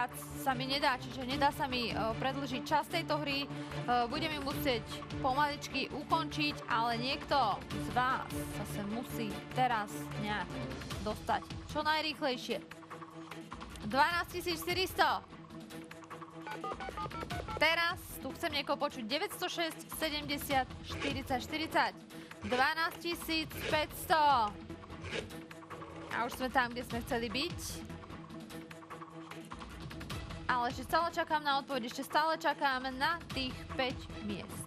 viac sa mi nedá, čiže nedá sa mi predĺžiť čas tejto hry. Budem ju musieť pomaličky ukončiť, ale niekto z vás sa musí teraz nejak dostať čo najrýchlejšie. 12400. Teraz tu chcem niekoho počuť. 906, 70, 40, 40. 12500. A už sme tam, kde sme chceli byť. Ale ešte stále čakám na odpoveď, ešte stále čakám na tých 5 miest.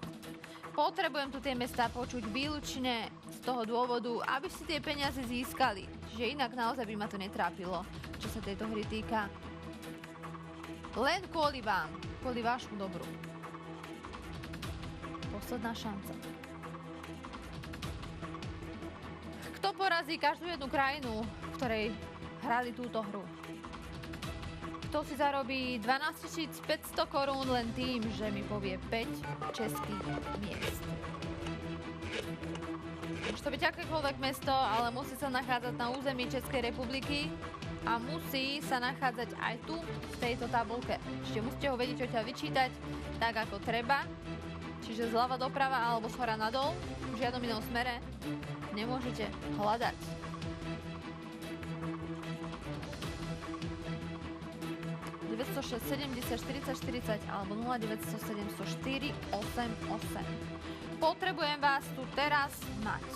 Potrebujem tu tie mestá počuť výlučne z toho dôvodu, aby si tie peniaze získali. Čiže inak naozaj by ma to netrápilo, čo sa tejto hry týka. Len kvôli vám, kvôli vašu dobru. Posledná šanca. Kto porazí každú jednu krajinu, v ktorej hrali túto hru? Kto si zarobí 12 500 korún len tým, že mi povie 5 českých miest? Môže to byť akékoľvek mesto, ale musí sa nachádzať na území Českej republiky a musí sa nachádzať aj tu, v tejto tabuľke. Čiže musíte ho vedieť odtiaľ vyčítať tak, ako treba. Čiže zľava doprava alebo zhora nadol, v žiadnom inom smere nemôžete hľadať. ...906, 70, 40, 40 alebo 0907 104 88. Potrebujem vás tu teraz mať.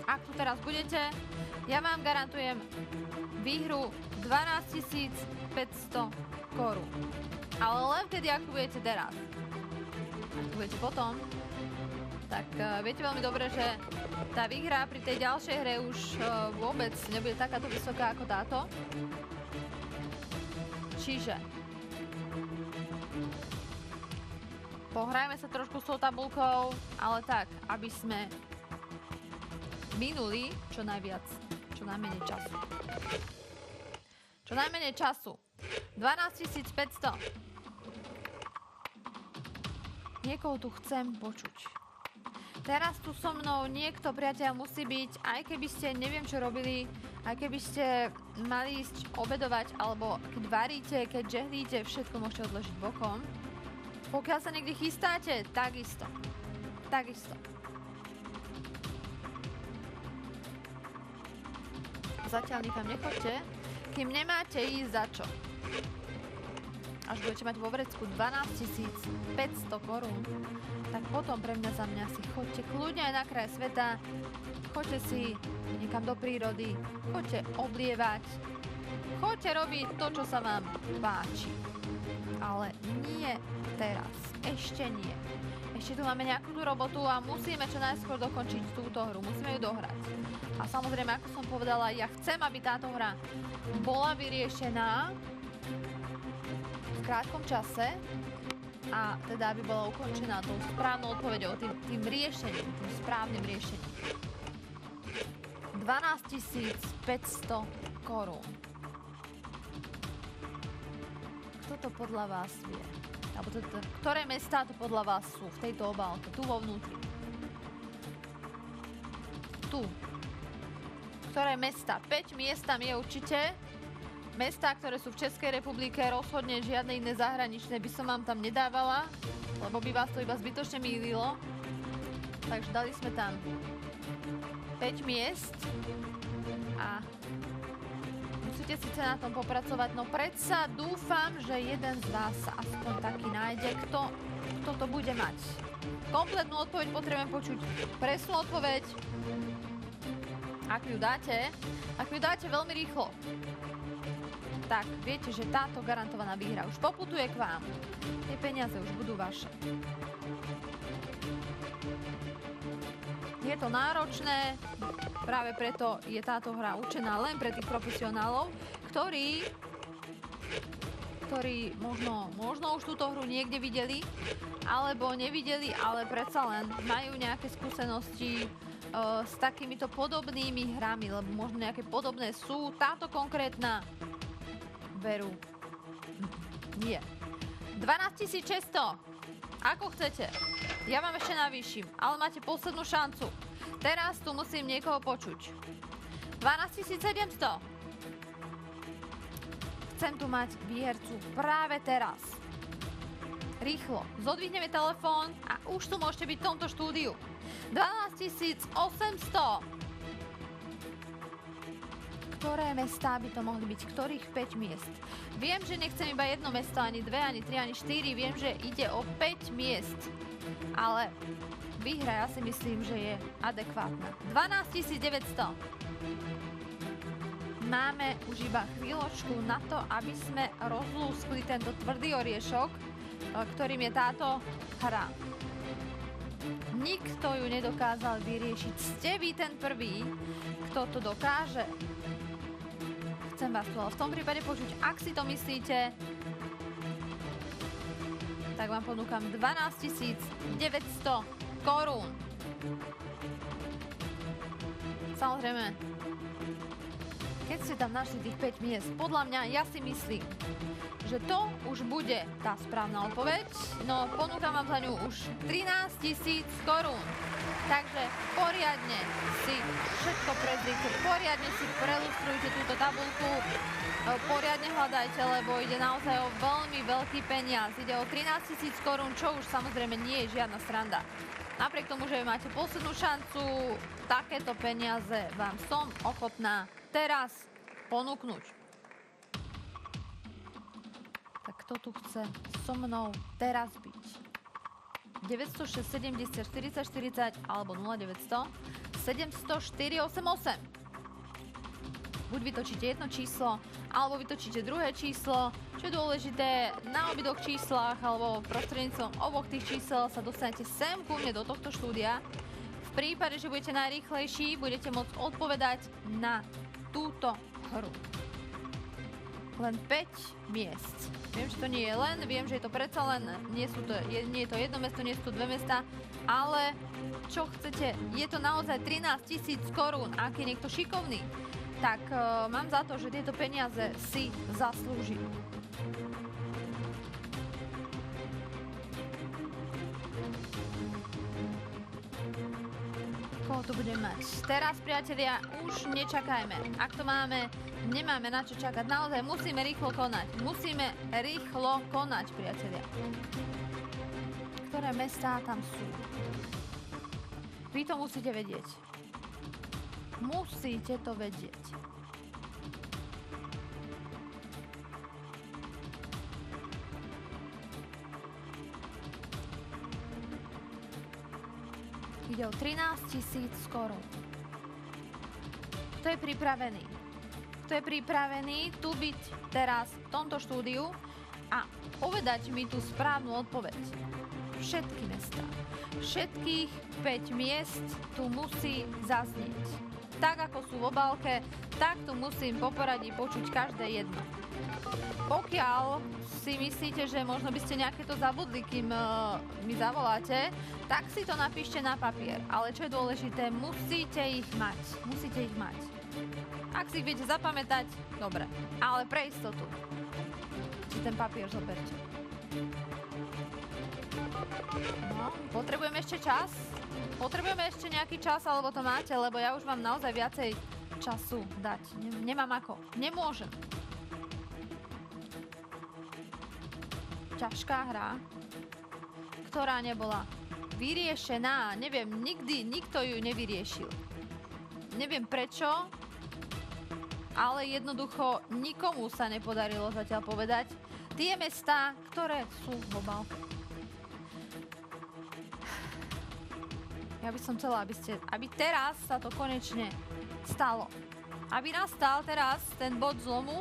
Ak tu teraz budete, ja vám garantujem výhru 12 500 korún. Ale len vtedy, ak tu budete teraz. Ak tu budete potom, tak viete veľmi dobre, že tá výhra pri tej ďalšej hre už vôbec nebude takáto vysoká ako táto. Čiže pohrajme sa trošku s tou tabuľkou, ale tak, aby sme minuli čo najviac, čo najmenej času. Čo najmenej času. 12 500. Niekoho tu chcem počuť. Teraz tu so mnou niekto, priateľ, musí byť, aj keby ste neviem čo robili, aj keby ste mali ísť obedovať, alebo keď varíte, keď žehlíte, všetko môžete odložiť bokom. Pokiaľ sa niekde chystáte, takisto. Takisto. Zatiaľ nikam nechoďte, kým nemáte ísť za čo. Až budete mať vo vrecku 12 500 korún, tak potom pre mňa, za mňa si choďte kľudne aj na kraj sveta, choďte si niekam do prírody, choďte oblievať, choďte robiť to, čo sa vám páči. Ale nie teraz, ešte nie. Ešte tu máme nejakú tú robotu a musíme čo najskôr dokončiť túto hru, musíme ju dohrať. A samozrejme, ako som povedala, ja chcem, aby táto hra bola vyriešená v krátkom čase a teda, aby bola ukončená tou správnou odpoveďou, tým riešením, tým správnym riešením. 12 500 korún. Kto to podľa vás vie? Alebo ktoré mestá to podľa vás sú v tejto obálke, tu vo vnútri? Tu. Ktoré mesta? 5 miest tam je určite. Mestá, ktoré sú v Českej republike, rozhodne žiadne iné zahraničné by som vám tam nedávala, lebo by vás to iba zbytočne mýlilo. Takže dali sme tam 5 miest a musíte síce na tom popracovať, no predsa dúfam, že jeden z vás sa aspoň taký nájde, kto to bude mať. Kompletnú odpoveď potrebujem počuť, presnú odpoveď. Ak ju dáte veľmi rýchlo, tak viete, že táto garantovaná výhra už poputuje k vám. Tie peniaze už budú vaše. Je to náročné, práve preto je táto hra určená len pre tých profesionálov, ktorí možno už túto hru niekde videli, alebo nevideli, ale predsa len majú nejaké skúsenosti s takýmito podobnými hrami, lebo možno nejaké podobné sú. Táto konkrétna veru nie. 12 600. Ako chcete. Ja vám ešte navýšim, ale máte poslednú šancu. Teraz tu musím niekoho počuť. 12 700. Chcem tu mať výhercu práve teraz. Rýchlo, zodvihneme telefón a už tu môžete byť v tomto štúdiu. 12 800. Ktoré mestá by to mohli byť? Ktorých 5 miest? Viem, že nechcem iba jedno mesto, ani 2, ani 3, ani 4. Viem, že ide o 5 miest. Ale výhra ja si myslím, že je adekvátna. 12 900. Máme už iba chvíľočku na to, aby sme rozlúskli tento tvrdý oriešok, ktorým je táto hra. Nikto ju nedokázal vyriešiť. Ste vy ten prvý, kto to dokáže. Chcem vás tu ale v tom prípade počuť. Ak si to myslíte, tak vám ponúkam 12 900 korún. Samozrejme, keď ste tam našli tých 5 miest, podľa mňa, ja si myslím, že to už bude tá správna odpoveď. No, ponúkam vám za ňu už 13 000 korún. Takže poriadne si všetko prezrite, poriadne si prelustrujte túto tabuľku, poriadne hľadajte, lebo ide naozaj o veľmi veľký peniaz. Ide o 13 000 korún, čo už samozrejme nie je žiadna sranda. Napriek tomu, že máte poslednú šancu, takéto peniaze vám som ochotná teraz ponúknuť. Tak kto tu chce so mnou teraz byť? 906 70 40 40 alebo 0900 704 88. Buď vytočíte jedno číslo, alebo vytočíte druhé číslo. Čo je dôležité, na obidvoch číslach alebo prostredníctvom oboch tých čísel sa dostanete sem ku mne do tohto štúdia. V prípade, že budete najrýchlejší, budete môcť odpovedať na túto hru. Len 5 miest. Viem, že to nie je len, viem, že je to predsa len, nie je to jedno mesto, nie sú to dve mesta, ale čo chcete, je to naozaj 13 000 korún. Ak je niekto šikovný, tak mám za to, že tieto peniaze si zaslúži. Koho tu budeme mať? Teraz, priatelia, už nečakajme. Ak to nemáme na čo čakať. Naozaj musíme rýchlo konať. Musíme rýchlo konať, priatelia. Ktoré mestá tam sú? Vy to musíte vedieť. Musíte to vedieť. Ide o 13 000 korún. Kto je pripravený? Kto je pripravený tu byť teraz v tomto štúdiu a povedať mi tú správnu odpoveď? Všetky mestá. Všetkých 5 miest tu musí zaznieť. Tak ako sú v obálke, tak tu musím po poradí počuť každé jedno. Pokiaľ si myslíte, že možno by ste nejaké to zabudli, kým mi zavoláte, tak si to napíšte na papier. Ale čo je dôležité, musíte ich mať. Musíte ich mať. Ak si ich viete zapamätať, dobre. Ale pre istotu si ten papier zoberte. No, potrebujeme ešte čas? Potrebujeme ešte nejaký čas, alebo to máte, lebo ja už vám naozaj viacej času dať. Nemám ako. Nemôžem. Ťažká hra, ktorá nebola vyriešená. Neviem, nikdy nikto ju nevyriešil. Neviem prečo, ale jednoducho nikomu sa nepodarilo zatiaľ povedať tie mestá, ktoré sú v obálke. Ja by som chcela, aby teraz sa to konečne stalo. Aby nastal teraz ten bod zlomu,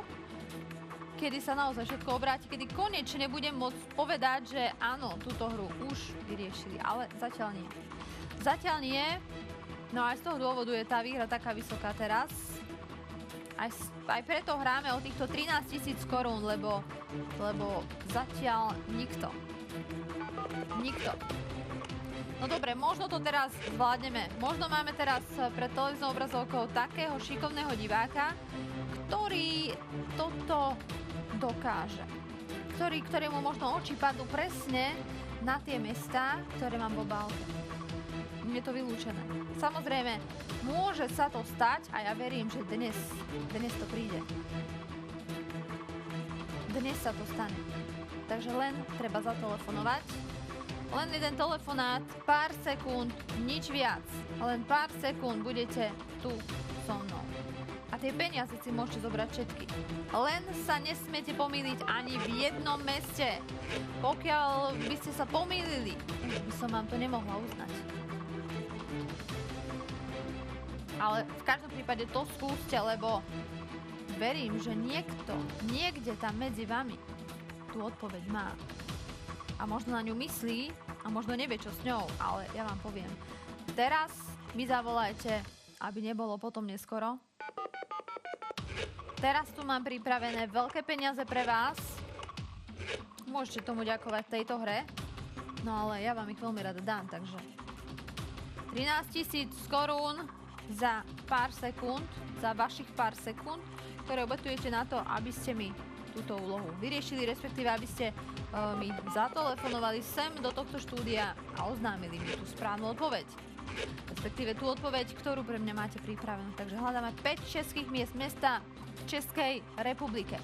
kedy sa naozaj všetko obráti, kedy konečne budem môcť povedať, že áno, túto hru už vyriešili, ale zatiaľ nie. Zatiaľ nie, no aj z toho dôvodu je tá výhra taká vysoká teraz. Aj preto hráme o týchto 13 000 korún, lebo zatiaľ nikto. Nikto. No dobre, možno to teraz zvládneme. Možno máme teraz pred televíznou obrazovkou takého šikovného diváka, ktorý toto dokáže. Ktorému možno oči padnú presne na tie mestá, ktoré mám v obálke. Je to vylúčené. Samozrejme, môže sa to stať a ja verím, že dnes to príde. Dnes sa to stane. Takže len treba zatelefonovať. Len jeden telefonát, pár sekúnd, nič viac. Len pár sekúnd budete tu so mnou. A tie peniaze si môžete zobrať všetky. Len sa nesmiete pomýliť ani v jednom meste. Pokiaľ by ste sa pomýlili, by som vám to nemohla uznať. Ale v každom prípade to skúste, lebo verím, že niekto, niekde tam medzi vami tú odpoveď má. A možno na ňu myslí a možno nevie, čo s ňou, ale ja vám poviem. Teraz mi zavolajte, aby nebolo potom neskoro. Teraz tu mám pripravené veľké peniaze pre vás. Môžete tomu ďakovať v tejto hre. No ale ja vám ich veľmi rada dám, takže 13 000 korún za pár sekúnd, za vašich pár sekúnd, ktoré obetujete na to, aby ste mi túto úlohu vyriešili, respektíve aby ste mi zatelefonovali sem do tohto štúdia a oznámili mi tú správnu odpoveď. Respektíve tú odpoveď, ktorú pre mňa máte pripravenú. Takže hľadáme 5 českých miest, mesta v Českej republike.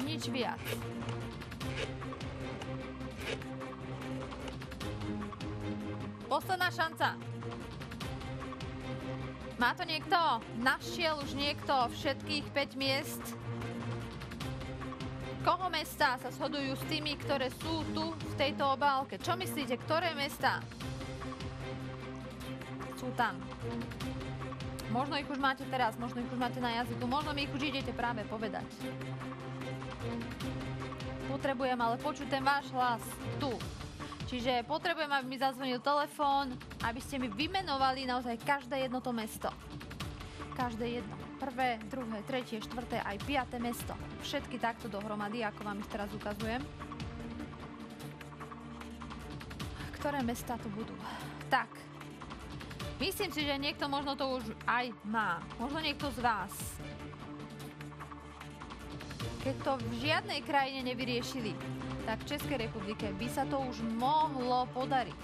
Nič viac. Posledná šanca. Má to niekto? Našiel už niekto všetkých 5 miest? Koho mesta sa shodujú s tými, ktoré sú tu v tejto obálke? Čo myslíte, ktoré mesta sú tam? Možno ich už máte teraz, možno ich už máte na jazyku, možno mi ich už idete práve povedať. Potrebujem ale počuť ten váš hlas tu. Čiže potrebujem, aby mi zazvonil telefón, aby ste mi vymenovali naozaj každé jedno to mesto. Každé jedno. Prvé, druhé, tretie, štvrté, aj 5. mesto. Všetky takto dohromady, ako vám ich teraz ukazujem. Ktoré mesta to budú? Tak. Myslím si, že niekto možno to už aj má. Možno niekto z vás. Keď to v žiadnej krajine nevyriešili, tak v Českej republike by sa to už mohlo podariť.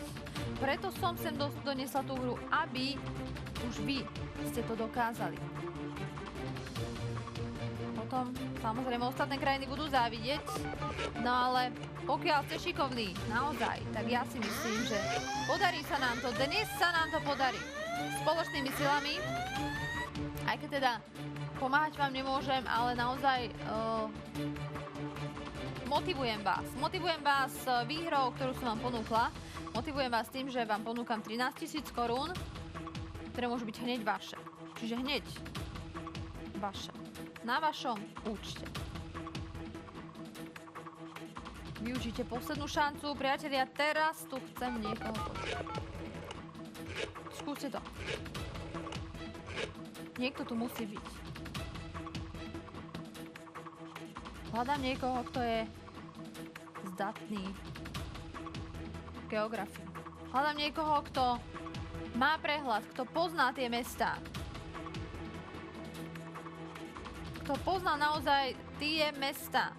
Preto som sem doniesla tú hru, aby už vy ste to dokázali. Potom samozrejme ostatné krajiny budú závidieť, no ale pokiaľ ste šikovní, naozaj, tak ja si myslím, že podarí sa nám to, dnes sa nám to podarí spoločnými silami, aj keď teda pomáhať vám nemôžem, ale naozaj motivujem vás výhrou, ktorú som vám ponúkla, motivujem vás tým, že vám ponúkam 13 000 korún, ktoré môžu byť hneď vaše, čiže hneď vaše. Na vašom účte. Využite poslednú šancu. Priatelia, teraz tu chcem niekoho počuť. Skúste to. Niekto tu musí byť. Hľadám niekoho, kto je zdatný v geografii. Hľadám niekoho, kto má prehľad, kto pozná tie mestá. Kto pozná naozaj tie mesta.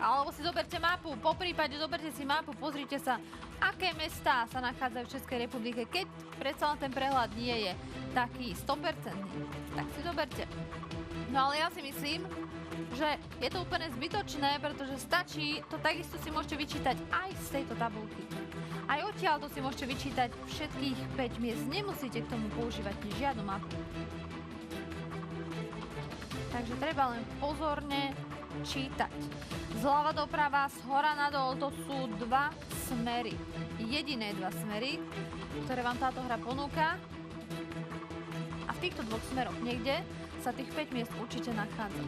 Alebo si zoberte mapu, poprípade zoberte si mapu, pozrite sa, aké mestá sa nachádzajú v Českej republike. Keď predsa len ten prehľad nie je taký 100%, tak si zoberte. No ale ja si myslím, že je to úplne zbytočné, pretože stačí, to takisto si môžete vyčítať aj z tejto tabulky. Aj odtiaľ to si môžete vyčítať všetkých 5 miest. Nemusíte k tomu používať žiadnu mapu. Takže treba len pozorne čítať. Zľava doprava, zhora nadol, to sú 2 smery. Jediné 2 smery, ktoré vám táto hra ponúka. A v týchto 2 smeroch niekde sa tých 5 miest určite nachádza.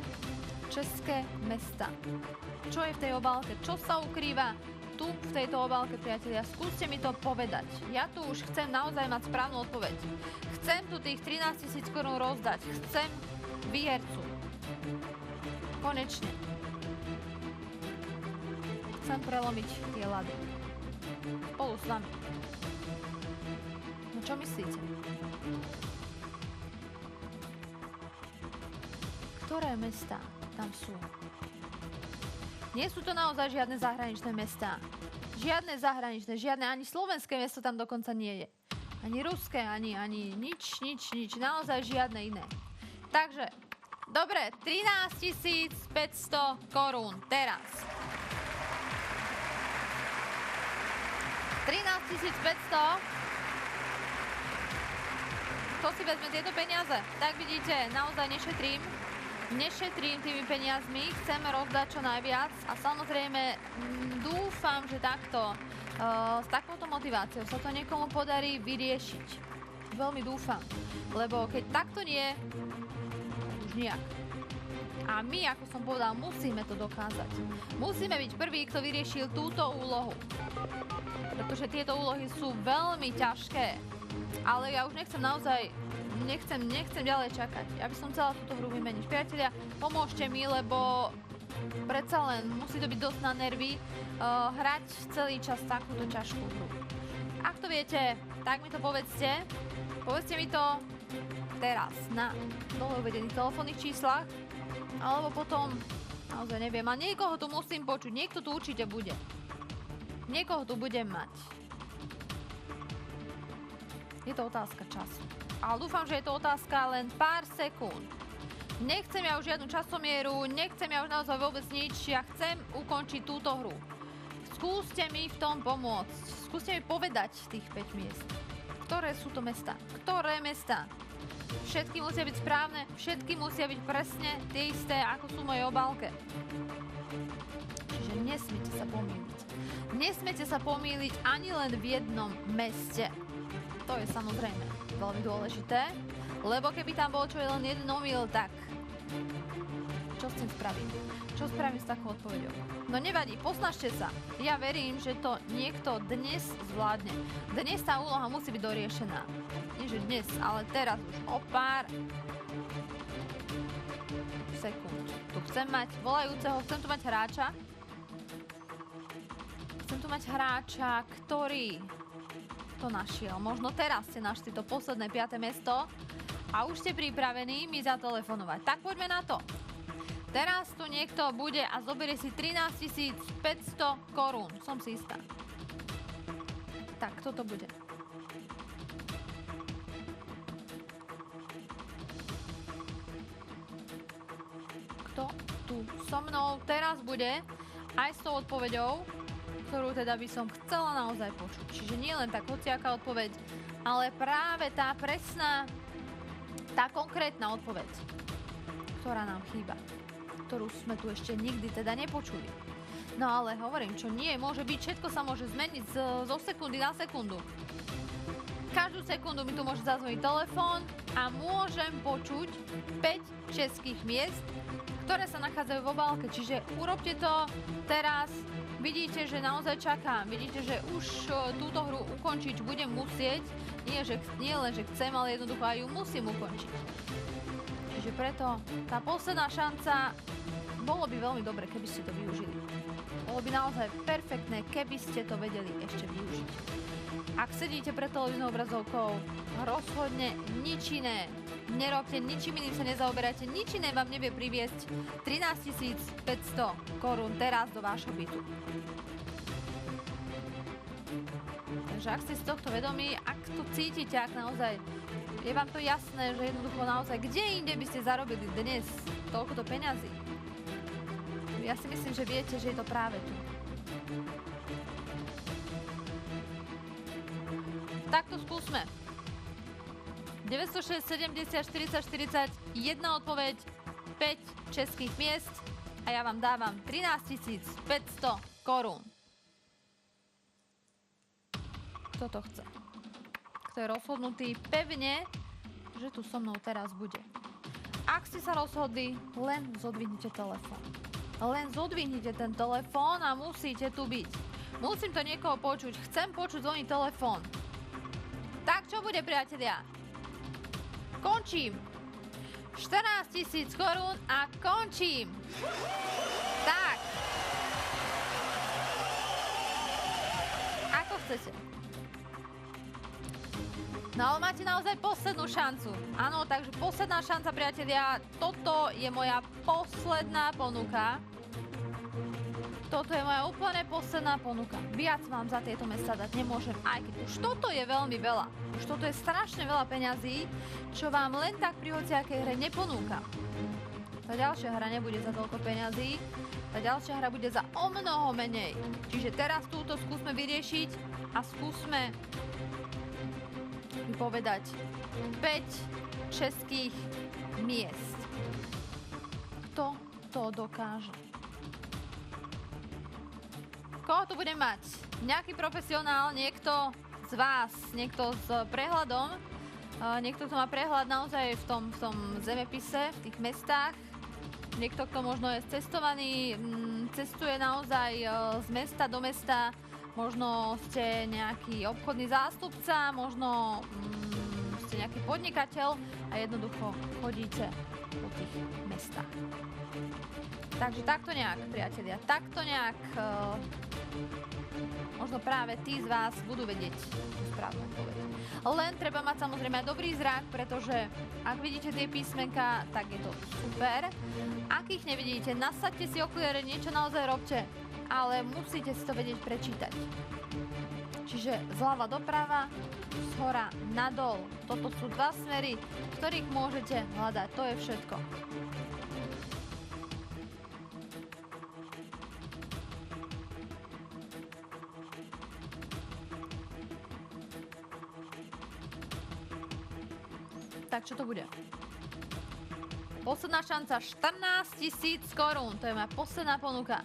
České mesta. Čo je v tej obálke? Čo sa ukrýva tu v tejto obálke, priatelia? Skúste mi to povedať. Ja tu už chcem naozaj mať správnu odpoveď. Chcem tu tých 13 000 korún rozdať. Chcem výhercu. Konečne. Chcem prelomiť tie ľady. Spolu s vami. No čo myslíte? Ktoré mestá tam sú? Nie sú to naozaj žiadne zahraničné mestá. Žiadne zahraničné, žiadne ani slovenské mesto tam dokonca nie je. Ani ruské, ani nič. Naozaj žiadne iné. Takže Dobre, 13 500 korún. Teraz. 13 500. Kto si vezme tieto peniaze? Tak vidíte, naozaj nešetrím tými peniazmi, chceme rozdať čo najviac a samozrejme dúfam, že takto, s takouto motiváciou sa to niekomu podarí vyriešiť. Veľmi dúfam, lebo keď takto nie, už nijak. A my, ako som povedal, musíme to dokázať. Musíme byť prvý, kto vyriešil túto úlohu. Pretože tieto úlohy sú veľmi ťažké. Ale ja už nechcem naozaj, nechcem ďalej čakať. Ja by som chcela túto hru vymeniť. Priatelia, pomôžte mi, lebo predsa len musí to byť dosť na nervy hrať celý čas takúto ťažkú hru. Ak to viete, tak mi to povedzte. Povedzte mi to teraz na dole uvedených telefónnych číslach. Alebo potom, naozaj neviem, a niekoho tu musím počuť. Niekto tu určite bude. Niekoho tu budem mať. Je to otázka času. Ale dúfam, že je to otázka len pár sekúnd. Nechcem ja už žiadnu časomieru, nechcem ja už naozaj vôbec nič. Ja chcem ukončiť túto hru. Skúste mi v tom pomôcť. Skúste mi povedať tých 5 miest. Ktoré sú to mesta? Ktoré mesta? Všetky musia byť správne, všetky musia byť presne tie isté, ako sú v mojej obálke. Čiže nesmiete sa pomýliť. Nesmiete sa pomýliť ani len v jednom meste. To je samozrejme veľmi dôležité, lebo keby tam bol čo je len jeden omyl, tak čo s tým spravím? Čo spravím s takou odpoveďou? No nevadí, posnažte sa. Ja verím, že to niekto dnes zvládne. Dnes tá úloha musí byť doriešená. Nie, že dnes, ale teraz už o pár sekúnd. Tu chcem mať volajúceho, chcem tu mať hráča. Chcem tu mať hráča, ktorý to našiel. Možno teraz ste našli to posledné 5. miesto a už ste pripravení mi zatelefonovať. Tak poďme na to. Teraz tu niekto bude a zoberie si 13 500 korún. Som si istá. Tak, kto to bude? Kto tu so mnou teraz bude aj s tou odpoveďou, ktorú teda by som chcela naozaj počuť. Čiže nie len tak hociaká odpoveď, ale práve tá presná, tá konkrétna odpoveď, ktorá nám chýba, ktorú sme tu ešte nikdy teda nepočuli. No ale hovorím, čo nie môže byť, všetko sa môže zmeniť zo sekundy na sekundu. Každú sekundu mi tu môže zazvoniť telefón a môžem počuť 5 českých miest, ktoré sa nachádzajú v obálke. Čiže urobte to teraz. Vidíte, že naozaj čakám. Vidíte, že už túto hru ukončiť budem musieť. Nie len, že chcem, ale jednoducho aj ju musím ukončiť. Čiže preto tá posledná šanca, bolo by veľmi dobre, keby ste to využili. Bolo by naozaj perfektné, keby ste to vedeli ešte využiť. Ak sedíte pred televíznou obrazovkou, rozhodne nič iné nerobte, ničím iným sa nezaoberajte, nič iné vám nevie priviesť 13 500 korún teraz do vášho bytu. Takže ak ste z tohto vedomí, ak to cítite, ak naozaj je vám to jasné, že jednoducho naozaj, kde inde by ste zarobili dnes toľkoto peňazí? Ja si myslím, že viete, že je to práve tu. Tak to skúsme. 906, 70, 40, 40, jedna odpoveď, 5 českých miest a ja vám dávam 13 500 korún. Kto to chce? Kto je rozhodnutý pevne, že tu so mnou teraz bude? Ak ste sa rozhodli, len zodvihnite telefón. Len zodvihnite ten telefón a musíte tu byť. Musím to niekoho počuť. Chcem počuť zvoniť telefón. Tak čo bude, priatelia? Končím. 14 000 korún a končím. Tak. Ako chcete. No ale máte naozaj poslednú šancu. Áno, takže posledná šanca, priatelia. Toto je moja posledná ponuka. Toto je moja úplne posledná ponuka. Viac vám za tieto mesta dať nemôžem, aj keď už toto je veľmi veľa. Už toto je strašne veľa peňazí, čo vám len tak pri hociakej hre neponúkam. Tá ďalšia hra nebude za toľko peňazí. Tá ďalšia hra bude za o mnoho menej. Čiže teraz túto skúsme vyriešiť a skúsme vypovedať 5 českých miest. Kto to dokáže? Koho tu bude mať? Nejaký profesionál, niekto z vás, niekto s prehľadom, niekto, kto má prehľad naozaj v tom zemepise, v tých mestách, niekto, kto možno je cestovaný, cestuje naozaj z mesta do mesta, možno ste nejaký obchodný zástupca, možno ste nejaký podnikateľ a jednoducho chodíte po tých mestách. Takže takto nejak, priatelia, takto nejak možno práve tí z vás budú vedieť správnu odpoveď. Len treba mať samozrejme aj dobrý zrak, pretože ak vidíte tie písmenka, tak je to super. Ak ich nevidíte, nasaďte si okuliare, niečo naozaj robte, ale musíte si to vedieť prečítať. Čiže zľava doprava, zhora nadol. Toto sú dva smery, v ktorých môžete hľadať. To je všetko. Tak čo to bude? Posledná šanca, 14 000 korún. To je moja posledná ponuka.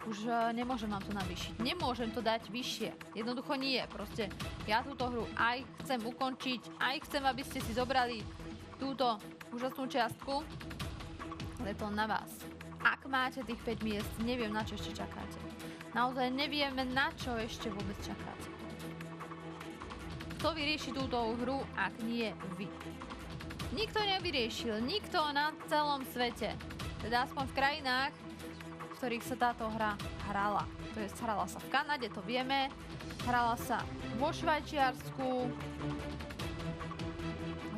Už nemôžem vám to navýšiť. Nemôžem to dať vyššie. Jednoducho nie. Proste ja túto hru aj chcem ukončiť, aj chcem, aby ste si zobrali túto úžasnú čiastku. Ale to na vás. Ak máte tých 5 miest, neviem, na čo ešte čakáte. Naozaj nevieme, na čo ešte vôbec čakáte. Kto vyrieši túto hru, ak nie vy? Nikto nevyriešil, nikto na celom svete. Teda aspoň v krajinách, v ktorých sa táto hra hrala. To je, hrala sa v Kanade, to vieme. Hrala sa vo Švajčiarsku.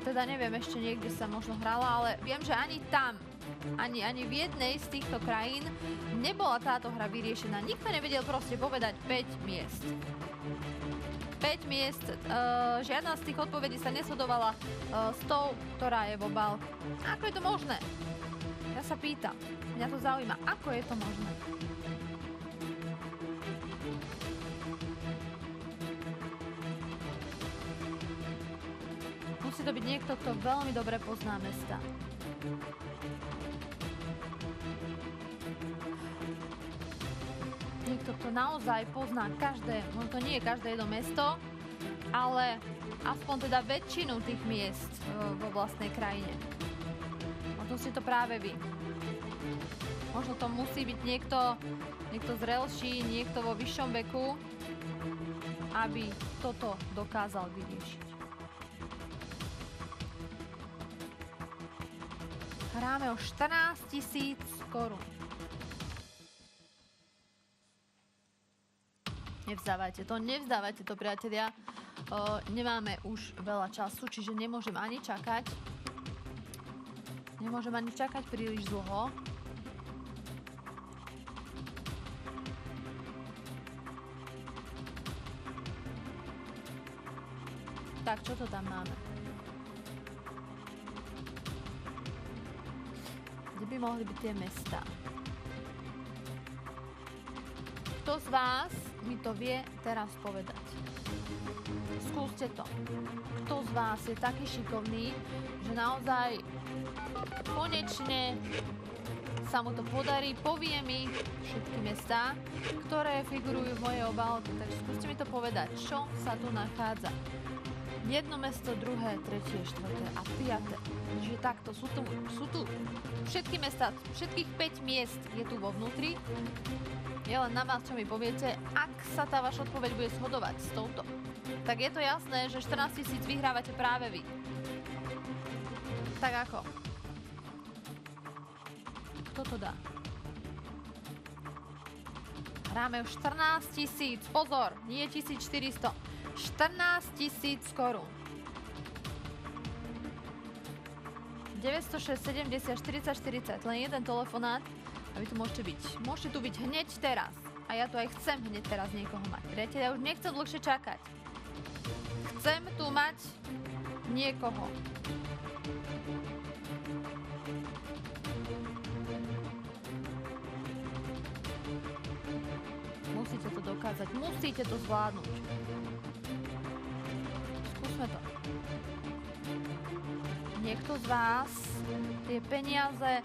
Teda neviem, ešte niekde sa možno hrala, ale viem, že ani tam, ani v jednej z týchto krajín nebola táto hra vyriešená. Nikto nevedel proste povedať 5 miest. 5 miest, žiadna z tých odpovedí sa neshodovala s tou, ktorá je v obálke. Ako je to možné? Ja sa pýtam, mňa to zaujíma, ako je to možné? Musí to byť niekto, kto veľmi dobre pozná mesta. Niekto, kto naozaj pozná každé, možno to nie je každé jedno mesto, ale aspoň teda väčšinu tých miest vo vlastnej krajine. Možno ste to práve vy. Možno to musí byť niekto zrelší, niekto vo vyššom veku, aby toto dokázal vyriešiť. Hráme o 14 000 korún. Nevzdávajte to, priatelia. Nemáme už veľa času, čiže nemôžem ani čakať. Nemôžem ani čakať príliš dlho. Tak, čo to tam máme? Kde by mohli byť tie mestá? Kto z vás mi to vie teraz povedať? Skúste to. Kto z vás je taký šikovný, že naozaj konečne sa mu to podarí, povie mi všetky mestá, ktoré figurujú v mojej obálke. Takže skúste mi to povedať, čo sa tu nachádza. Jedno mesto, druhé, tretie, štvrté a piaté. Čiže takto sú tu všetky mestá, všetkých 5 miest je tu vo vnútri. Je len na vás, čo mi poviete, ak sa tá vaša odpoveď bude shodovať s touto. Tak je to jasné, že 14 000 vyhrávate práve vy. Tak ako? Kto to dá? Hráme už 14 000. Pozor, nie 1400. 14 000 korún. 906, 70, 40, 40. Len jeden telefonát a vy tu môžete byť. Môžete tu byť hneď teraz. A ja tu aj chcem hneď teraz niekoho mať. Priatelia, ja už nechcem dlhšie čakať. Chcem tu mať niekoho. dokázať. Musíte to zvládnuť. Skúsme to. Niekto z vás tie peniaze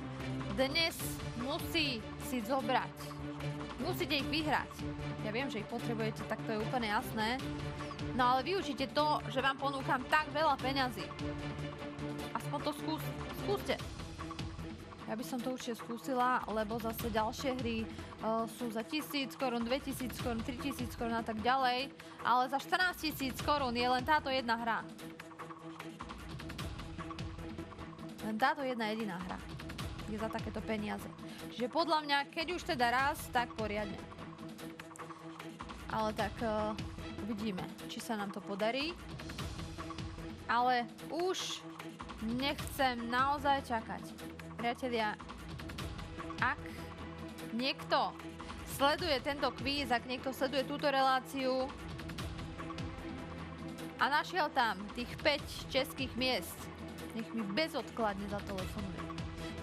dnes musí si zobrať. Musíte ich vyhrať. Ja viem, že ich potrebujete, tak to je úplne jasné. No ale využite to, že vám ponúkam tak veľa peňazí. Aspoň to skúste. Ja by som to určite skúsila, lebo zase ďalšie hry sú za 1000 korún, 2000 korún, 3000 korún a tak ďalej. Ale za 14 000 korún je len táto jedna hra. Len táto jedna jediná hra je za takéto peniaze. Čiže podľa mňa, keď už teda raz, tak poriadne. Ale tak uvidíme, či sa nám to podarí. Ale už nechcem naozaj čakať. Priatelia, ak niekto sleduje tento kvíz, ak niekto sleduje túto reláciu a našiel tam tých 5 českých miest, nech mi bezodkladne zatelefonuje.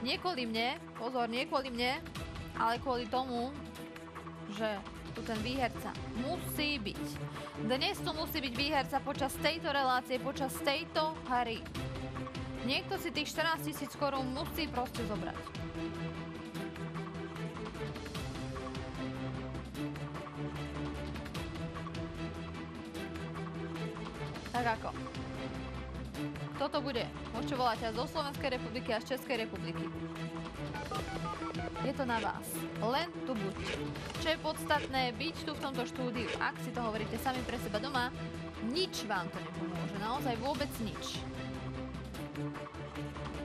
Nie kvôli mne, pozor, nie kvôli mne, ale kvôli tomu, že tu ten výherca musí byť. Dnes tu musí byť výherca počas tejto relácie, počas tejto hry. Niekto si tých 14 000 korún musí proste zobrať. Tak ako? Kto to bude? Môžete volať aj zo Slovenskej republiky a z Českej republiky. Je to na vás. Len tu buďte. Čo je podstatné, byť tu v tomto štúdiu. Ak si to hovoríte sami pre seba doma, nič vám to nepomôže. Naozaj vôbec nič.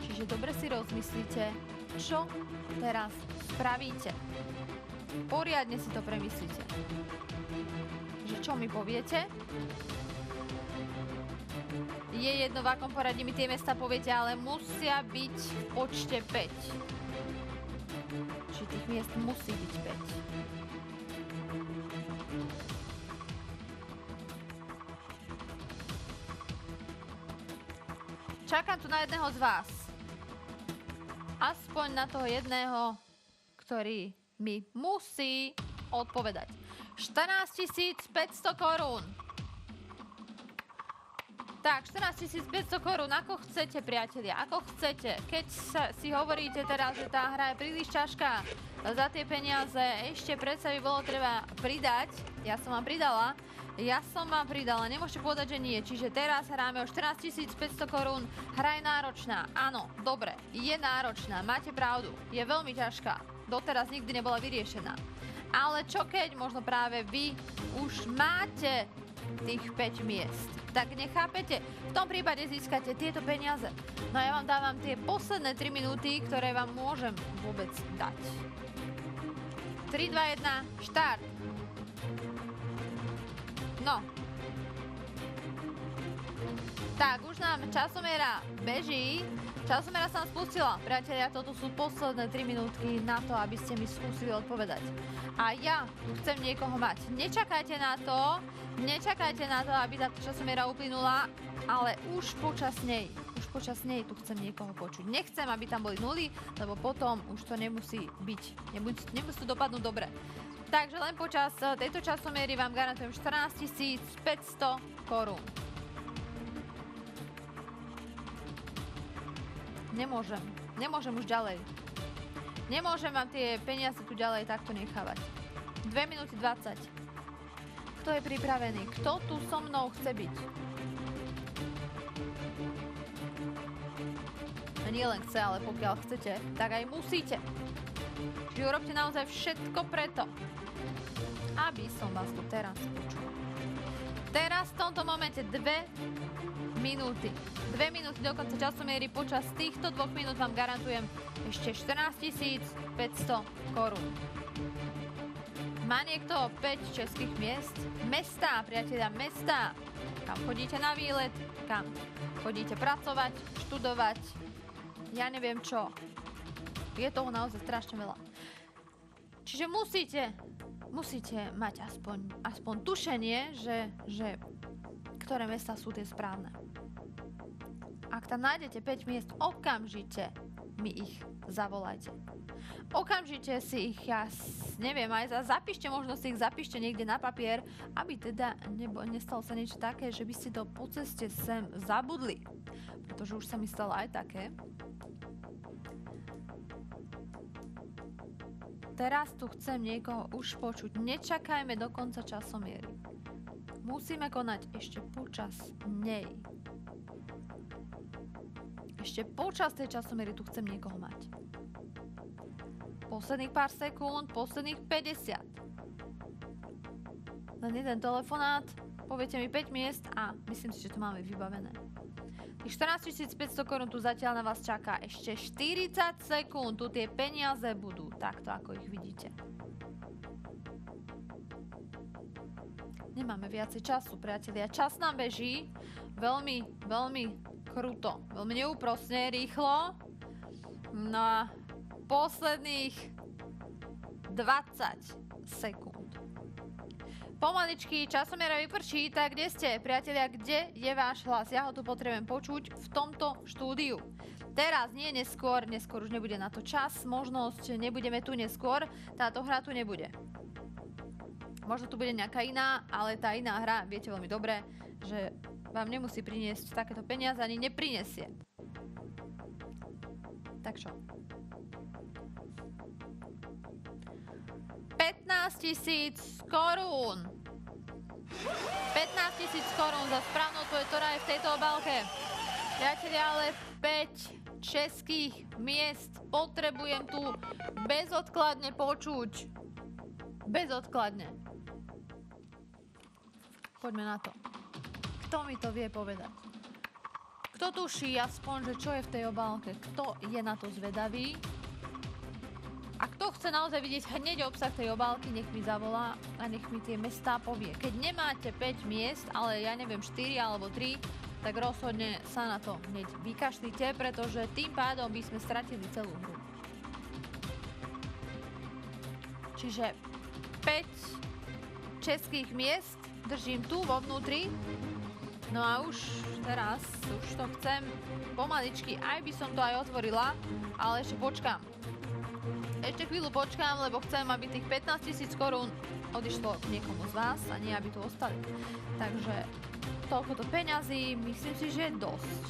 Čiže dobre si rozmyslíte, čo teraz spravíte. Poriadne si to premyslíte. Že čo mi poviete? Je jedno, v akom poradí mi tie mesta poviete, ale musia byť v počte 5. Čiže tých miest musí byť 5. Čakám tu na jedného z vás. Aspoň na toho jedného, ktorý mi musí odpovedať. 14 500 korún. Tak, 14 500 korún, ako chcete, priatelia, ako chcete. Keď si hovoríte teraz, že tá hra je príliš ťažká, za tie peniaze ešte predsa by bolo treba pridať. Ja som vám pridala, nemôžete povedať, že nie. Čiže teraz hráme o 14 500 korún, hra je náročná. Áno, dobre, je náročná, máte pravdu, je veľmi ťažká. Doteraz nikdy nebola vyriešená. Ale čo keď možno práve vy už máte tých 5 miest? Tak nechápete, v tom prípade získate tieto peniaze. No ja vám dávam tie posledné 3 minúty, ktoré vám môžem vôbec dať. 3, 2, 1, štart. No. Tak, už nám časomera beží. Časomera sa nám spustila. Priatelia, toto sú posledné 3 minútky na to, aby ste mi skúsili odpovedať. A ja chcem niekoho mať. Nečakajte na to, aby tá časomera uplynula, ale už počas nej tu chcem niekoho počuť. Nechcem, aby tam boli nuly, lebo potom už to nemusí byť. Nemusí to dopadnúť dobre. Takže len počas tejto časomiery vám garantujem 14 500 korún. Nemôžem už ďalej. Nemôžem vám tie peniaze tu ďalej takto nechávať. 2 minúty 20. Kto je pripravený? Kto tu so mnou chce byť? A nie len chce, ale pokiaľ chcete, tak aj musíte. Čiže urobte naozaj všetko preto, aby som vás tu teraz počul. Teraz v tomto momente 2 minúty. 2 minúty do konca časomiery. Počas týchto 2 minút vám garantujem ešte 14 500 korún. Má niekto 5 českých miest? Mestá, priatelia, mestá. Kam chodíte na výlet, kam chodíte pracovať, študovať. Ja neviem čo. Je toho naozaj strašne veľa. Čiže musíte mať aspoň tušenie, že ktoré mestá sú tie správne. Ak tam nájdete 5 miest, okamžite mi ich zavolajte. Okamžite si ich, ja neviem, aj zapíšte, možno si ich zapíšte niekde na papier, aby teda nestalo sa niečo také, že by ste to po ceste sem zabudli. Pretože už sa mi stalo aj také. Teraz tu chcem niekoho už počuť. Nečakajme do konca časomiery. Musíme konať ešte počas nej. Ešte počas tej časomiery tu chcem niekoho mať. Posledných pár sekúnd, posledných 50. Len jeden telefonát, poviete mi 5 miest a myslím si, že to máme vybavené. Tých 14 500 korún tu zatiaľ na vás čaká. Ešte 40 sekúnd, tu tie peniaze budú, takto ako ich vidíte. Nemáme viacej času, priatelia. Čas nám beží veľmi, veľmi kruto, veľmi neúprosne, rýchlo. No a posledných 20 sekúnd. Pomaličky časomiera vyprší, tak kde ste, priatelia, kde je váš hlas? Ja ho tu potrebujem počuť v tomto štúdiu. Teraz, nie neskôr, neskôr už nebude na to čas, možnosť, nebudeme tu neskôr, táto hra tu nebude. Možno tu bude nejaká iná, ale tá iná hra, viete veľmi dobre, že vám nemusí priniesť takéto peniaze, ani neprinesie. Tak čo? 15 000 korún. 15 000 korún za správnu odpoveď, ktorá je v tejto obálke. Priatelia, ale 5 českých miest potrebujem tu bezodkladne počuť. Bezodkladne. Poďme na to. Kto mi to vie povedať? Kto tuší aspoň, že čo je v tej obálke? Kto je na to zvedavý? A kto chce naozaj vidieť hneď obsah tej obálky, nech mi zavolá a nech mi tie mestá povie. Keď nemáte 5 miest, ale ja neviem 4 alebo 3, tak rozhodne sa na to hneď vykašlite, pretože tým pádom by sme stratili celú hru. Čiže 5 českých miest držím tu vo vnútri. No a už teraz, už to chcem pomaličky, aj by som to aj otvorila, ale ešte počkám. Ešte chvíľu počkám, lebo chcem, aby tých 15 000 korún odišlo k niekomu z vás a nie, aby tu ostali. Takže toľkoto peňazí, myslím si, že je dosť.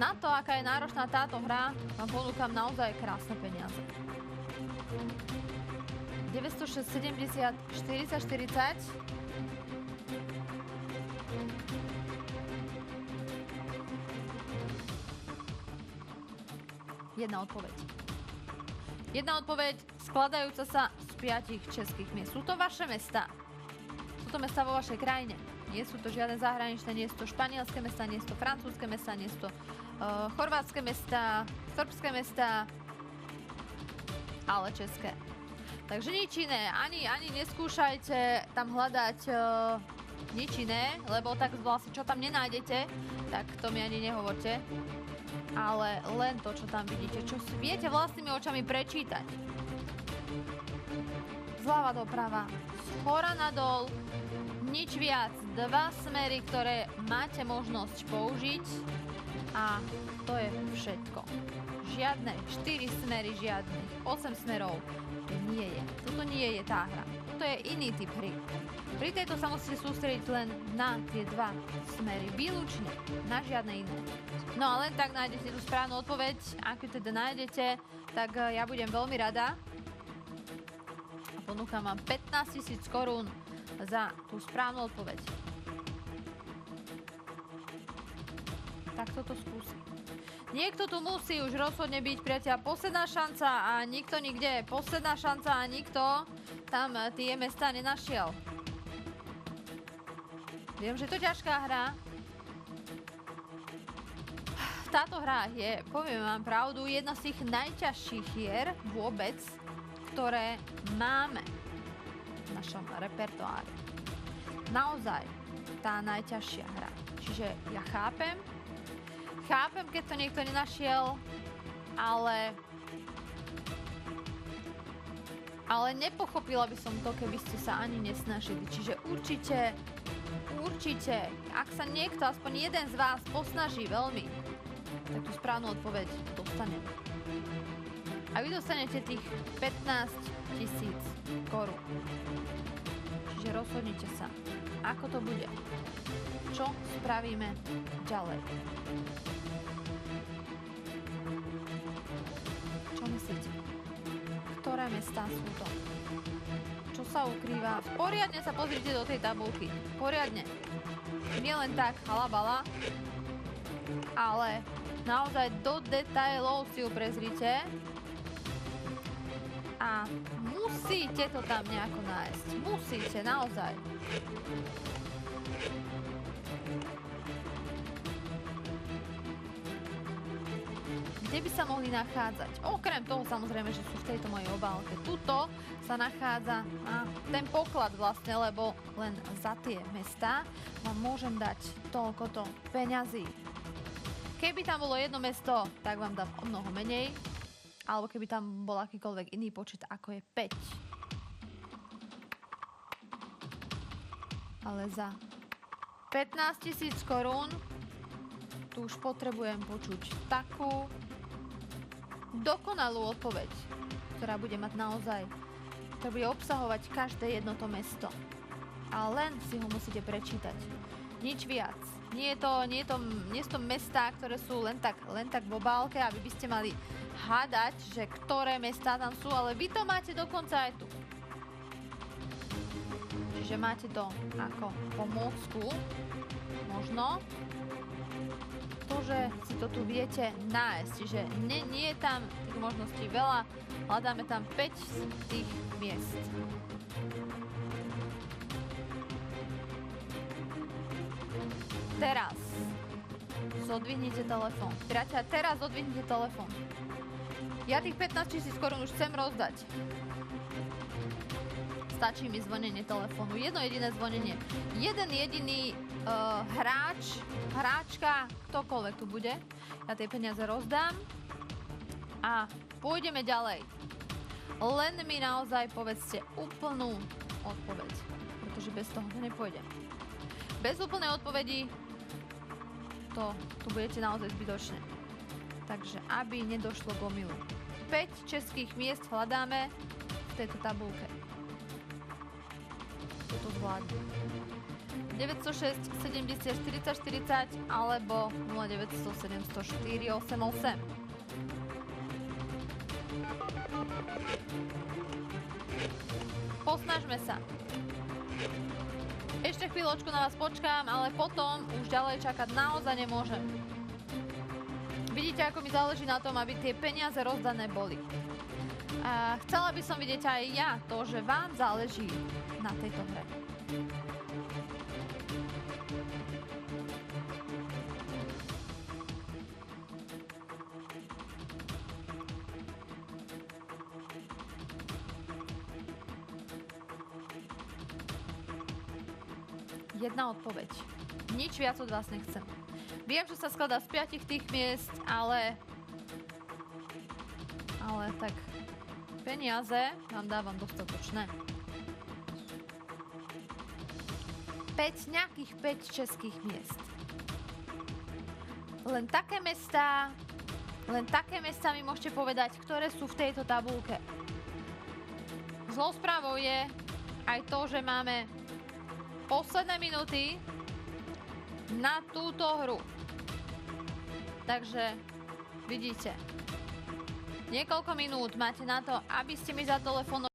Na to, aká je náročná táto hra, vám ponúkam naozaj krásne peniaze. 906, 70, 40, 40. Jedna odpoveď. Jedna odpoveď skladajúca sa z 5 českých miest. Sú to vaše mesta. Sú to mesta vo vašej krajine. Nie sú to žiadne zahraničné, nie sú to španielské mesta, nie sú to francúzske mesta, nie sú to chorvátske mesta, srbské mesta, ale české. Takže nič iné. Ani neskúšajte tam hľadať nič iné, lebo tak vlastne čo tam nenájdete, tak to mi ani nehovorte. Ale len to, čo tam vidíte, čo si viete vlastnými očami prečítať. Zľava doprava, zhora nadol, nič viac. 2 smery, ktoré máte možnosť použiť a to je všetko. Žiadne 4 smery, žiadnych 8 smerov nie je. Toto nie je tá hra. Toto je iný typ hry. Pri tejto sa musíte sústrediť len na tie 2 smery. Výlučne. Na žiadne iné. No a len tak nájdete tú správnu odpoveď. Ak ju teda nájdete, tak ja budem veľmi rada. A ponúkam vám 15 000 korún za tú správnu odpoveď. Tak toto skúsim. Niekto tu musí už rozhodne byť, priateľ. Posledná šanca a nikto nikde. Posledná šanca a nikto tam tie mesta nenašiel. Viem, že to je ťažká hra. Táto hra je, poviem vám pravdu, jedna z tých najťažších hier vôbec, ktoré máme v našom repertoári. Naozaj tá najťažšia hra. Čiže ja chápem, keď to niekto nenašiel, ale nepochopila by som to, keby ste sa ani nesnažili. Čiže určite, ak sa niekto, aspoň jeden z vás posnaží veľmi tak tú správnu odpoveď dostanem. A vy dostanete tých 15 000 korún. Čiže rozhodnite sa, ako to bude. Čo spravíme ďalej? Čo myslíte? Ktoré mestá sú to? Čo sa ukrýva? Poriadne sa pozrite do tej tabulky. Poriadne. Nie len tak halabala, ale naozaj do detailov si ju prezrite. A musíte to tam nejako nájsť. Musíte, naozaj. Kde by sa mohli nachádzať? Okrem toho samozrejme, že sú v tejto mojej obálke. Tuto sa nachádza ten poklad vlastne, lebo len za tie mestá vám môžem dať toľkoto peňazí. Keby tam bolo jedno mesto, tak vám dám o mnoho menej. Alebo keby tam bol akýkoľvek iný počet, ako je 5. Ale za 15 000 korún tu už potrebujem počuť takú dokonalú odpoveď, ktorá bude mať naozaj, ktorá bude obsahovať každé jedno to mesto. A len si ho musíte prečítať. Nič viac. Nie sú to mestá, ktoré sú len tak v obálke, aby by ste mali hádať, že ktoré mestá tam sú, ale vy to máte dokonca aj tu. Čiže máte to ako pomôcku. Možno to, že si to tu viete nájsť. Čiže nie je tam tých možností veľa. Hľadáme tam 5 z tých miest. Teraz zodvihnite telefón. Priateľ, teraz zodvihnite telefón. Ja tých 15 000 korún už chcem rozdať. Stačí mi zvonenie telefónu. Jedno jediné zvonenie. Jeden jediný hráč, hráčka, ktokoľvek tu bude. Ja tie peniaze rozdám a pôjdeme ďalej. Len mi naozaj povedzte úplnú odpoveď. Pretože bez toho to nepôjde. Bez úplnej odpovedi to tu budete naozaj zbytočne. Takže aby nedošlo k omylu. 5 českých miest hľadáme v tejto tabulke. Toto zvládne. 906 70 40 40 alebo 0900 704 88. Posnažme sa. Ešte chvíľočku na vás počkám, ale potom už ďalej čakať naozaj nemôžem. Vidíte, ako mi záleží na tom, aby tie peniaze rozdané boli. A chcela by som vidieť aj ja to, že vám záleží na tejto hre. Jedna odpoveď. Nič viac od vás nechcem. Viem, že sa skladá z 5 tých miest, ale tak peniaze vám dávam dostatočné. Nejakých 5 českých miest. Len také mestá mi môžete povedať, ktoré sú v tejto tabulke. Zlou správou je aj to, že máme posledné minúty na túto hru. Takže vidíte, niekoľko minút máte na to, aby ste mi zatelefonovali.